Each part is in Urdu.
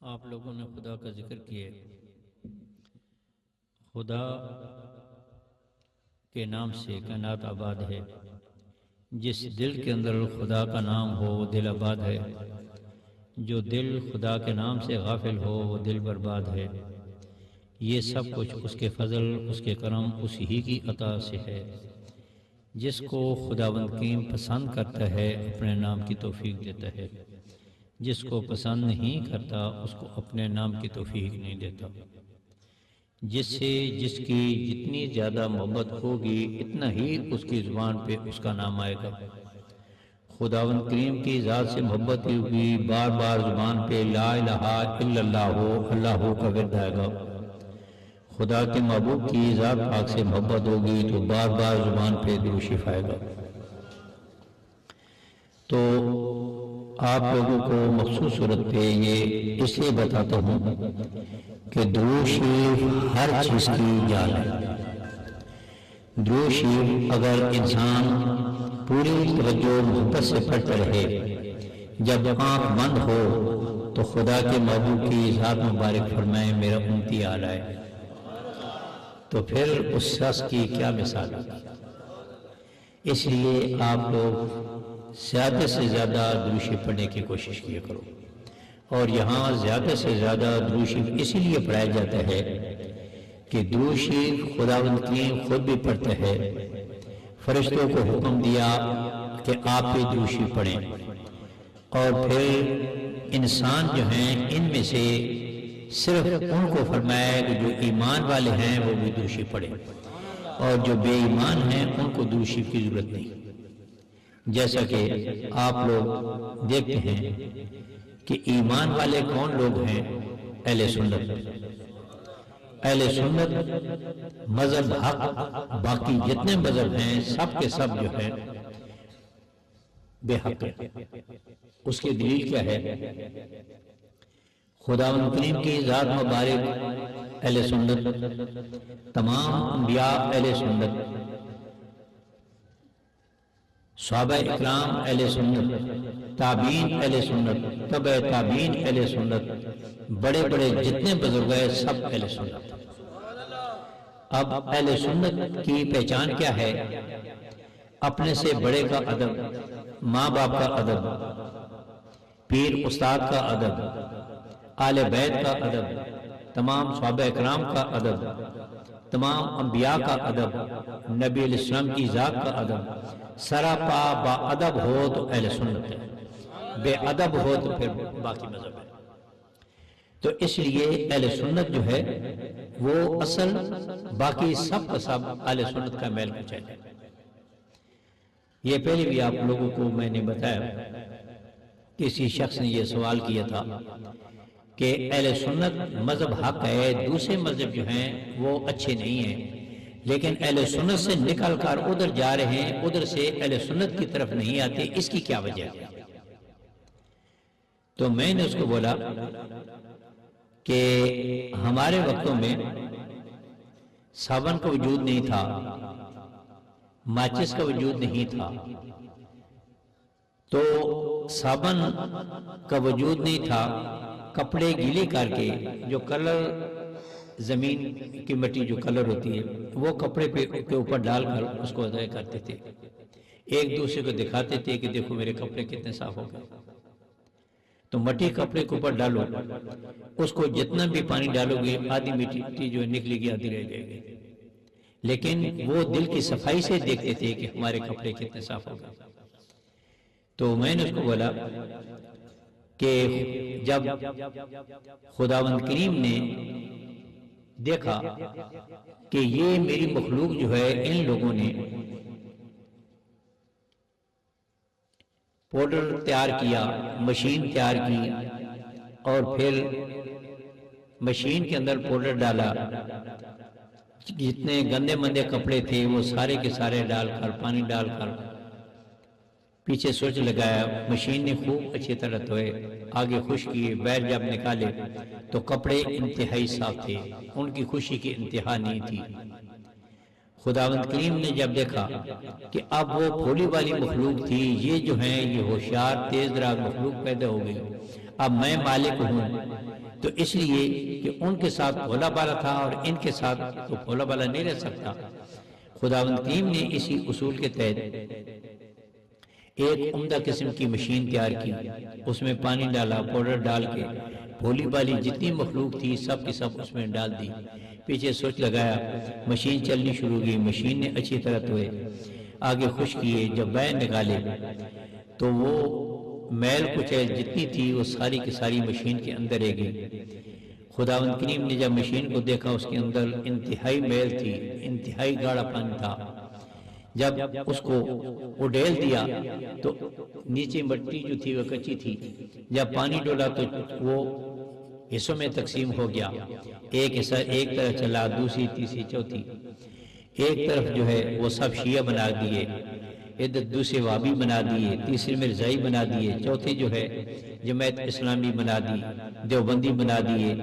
آپ لوگوں نے خدا کا ذکر کیے۔ خدا کے نام سے کائنات آباد ہے۔ جس دل کے اندر خدا کا نام ہو وہ دل آباد ہے، جو دل خدا کے نام سے غافل ہو وہ دل برباد ہے۔ یہ سب کچھ اس کے فضل، اس کے کرم، اس ہی کی عطا سے ہے۔ جس کو خداوند کریم پسند کرتا ہے اپنے نام کی توفیق دیتا ہے، جس کو پسند نہیں کرتا اس کو اپنے نام کی توفیق نہیں دیتا۔ جس سے جس کی جتنی زیادہ محبت ہوگی اتنا ہی اس کی زبان پہ اس کا نام آئے گا۔ خداوند کریم کی ذات سے محبت کی ہوئی بار بار زبان پہ لا الہ الا اللہ ہو، اللہ ہو کا ورد آئے گا۔ خدا کے محبوب کی ذات پاک سے محبت ہوگی تو بار بار زبان پہ درود شریف آئے گا۔ تو آپ لوگوں کو مخصوص صورت پہ یہ اس لیے بتاتا ہوں کہ درود شریف ہر چیز کی جان ہے۔ درود شریف اگر انسان پوری توجہ محبت سے پڑھتا رہے، جب آنکھ بند ہو تو خدا کے محبوب کی ذات مبارک فرمائے میرا امتی آ رہا ہے، تو پھر اس شخص کی کیا مثال ہے۔ اس لیے آپ لوگ زیادہ سے زیادہ درود شریف پڑھنے کی کوشش کیا کرو، اور یہاں زیادہ سے زیادہ درود شریف اسی لیے پڑھایا جاتا ہے کہ درود شریف خداوند کریم خود بھی پڑھتا ہے، فرشتوں کو حکم دیا کہ آپ بھی درود شریف پڑھیں، اور پھر انسان جو ہیں ان میں سے صرف ان کو فرمایا کہ جو ایمان والے ہیں وہ بھی درود شریف پڑھیں، اور جو بے ایمان ہیں ان کو درود شریف کی ضرورت نہیں۔ جیسا کہ آپ لوگ دیکھتے ہیں کہ ایمان والے کون لوگ ہیں؟ اہل سنت۔ اہل سنت مذہب حق، باقی جتنے مذہب ہیں سب کے سب جو ہیں بے حق ہیں۔ اس کی دلیل کیا ہے؟ خداوند کریم کی ذات مبارک اہل سنت، تمام انبیاء اہل سنت، صحابہ اکرام اہل سنت، تابعین اہل سنت، تبع تابعین اہل سنت، بڑے بڑے جتنے بزرگ ہیں سب اہل سنت۔ اب اہل سنت کی پہچان کیا ہے؟ اپنے سے بڑے کا ادب، ماں باپ کا ادب، پیر استاد کا ادب، آل بیت کا ادب، تمام صحابہ اکرام کا ادب، تمام انبیاء کا ادب، نبی علیہ السلام کی ذات کا ادب، سراپا با ادب ہو تو اہل سنت ہے، بے ادب ہو تو پھر باقی مذہب ہے۔ تو اس لیے اہل سنت جو ہے وہ اصل، باقی سب کا سب اہل سنت کا میل کچیل ہے۔ یہ پہلے بھی آپ لوگوں کو میں نے بتایا، کسی شخص نے یہ سوال کیا تھا کہ اہل سنت مذہب حق ہے، دوسرے مذہب جو ہیں وہ اچھے نہیں ہیں، لیکن اہل سنت سے نکل کر ادھر جا رہے ہیں، ادھر سے اہل سنت کی طرف نہیں آتے، اس کی کیا وجہ ہے؟ تو میں نے اس کو بولا کہ ہمارے وقتوں میں صابن کا وجود نہیں تھا، ماچس کا وجود نہیں تھا، تو صابن کا وجود نہیں تھا، کپڑے گیلے کر کے جو کلر، زمین کی مٹی جو کلر ہوتی ہے وہ کپڑے کے اوپر ڈال کر اس کو ادا کرتے تھے، ایک دوسرے کو دکھاتے تھے کہ دیکھو میرے کپڑے کتنے صاف ہو گئے۔ تو مٹی کپڑے کے اوپر ڈالو، اس کو جتنا بھی پانی ڈالو گے آدھی مٹی جو نکلے گی آدھی رہ جائے گی، لیکن وہ دل کی صفائی سے دیکھتے تھے کہ ہمارے کپڑے کتنے صاف ہو گئے۔ تو میں نے اس کو بولا کہ جب خداوند کریم نے دیکھا کہ یہ میری مخلوق جو ہے ان لوگوں نے پاؤڈر تیار کیا، مشین تیار کی، اور پھر مشین کے اندر پاؤڈر ڈالا، جتنے گندے مندے کپڑے تھے وہ سارے کے سارے ڈال کر، پانی ڈال کر پیچھے سوئچ لگایا، مشین نے خوب اچھی طرح دھوئے، آگے خشک کیے، باہر جب نکالے تو کپڑے انتہائی صاف تھے، ان کی خوشی کی انتہا نہیں تھی۔ خداوند کریم نے جب دیکھا کہ اب وہ پھولی والی مخلوق تھی، یہ جو ہیں یہ ہوشیار تیز دراز مخلوق پیدا ہو گئی، اب میں مالک ہوں تو اس لیے کہ ان کے ساتھ بھولا بالا تھا اور ان کے ساتھ تو بھولا بالا نہیں رہ سکتا، خداوند کریم نے اسی اصول کے تحت ایک عمدہ قسم کی مشین تیار کی، اس میں پانی ڈالا، پاؤڈر ڈال کے بھولی بالی جتنی مخلوق تھی سب کی سب اس میں ڈال دی، پیچھے سوئچ لگایا، مشین چلنی شروع کی، مشین نے اچھی طرح دھوئے، آگے خشک کیے، جب بین نکالے تو وہ میل کچیل جتنی تھی وہ ساری کی ساری مشین کے اندر رہ گئی۔ خداوند کریم نے جب مشین کو دیکھا اس کے اندر انتہائی میل تھی، انتہائی گاڑا پانی تھا، جب اس کو اڈیل دیا تو نیچے مٹی جو تھی وہ کچی تھی، جب پانی ڈولا تو وہ حصوں میں تقسیم ہو گیا، ایک حصہ ایک طرف چلا، دوسری تیسری چوتھی، ایک طرف جو ہے وہ سب شیعہ بنا دیے، ادھر دوسرے وابی بنا دیے، تیسرے مرزائی بنا دیے، چوتھی جو ہے جماعت اسلامی بنا دی، دیوبندی بنا دیے،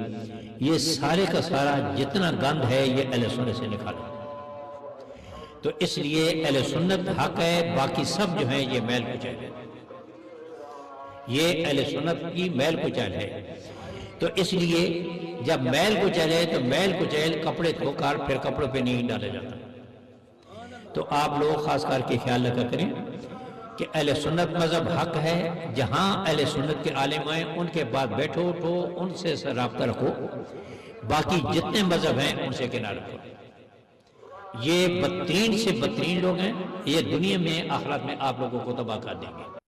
یہ سارے کا سارا جتنا گند ہے یہ اہل سنت سے نکالا۔ تو اس لیے اہل سنت حق ہے، باقی سب جو ہیں یہ میل کچیل ہے، یہ اہل سنت کی میل کچیل ہے۔ تو اس لیے جب میل کچیل ہے تو میل کچیل کپڑے دھو کر پھر کپڑوں پہ نہیں ڈالا جاتا۔ تو آپ لوگ خاص کر کے خیال رکھا کریں کہ اہل سنت مذہب حق ہے، جہاں اہل سنت کے عالم آئیں ان کے بعد بیٹھو تو ان سے رابطہ رکھو، باقی جتنے مذہب ہیں ان سے کنارہ رکھو۔ یہ بدترین سے بدترین لوگ ہیں، یہ دنیا میں آخرت میں آپ لوگوں کو تباہ کر دیں گے۔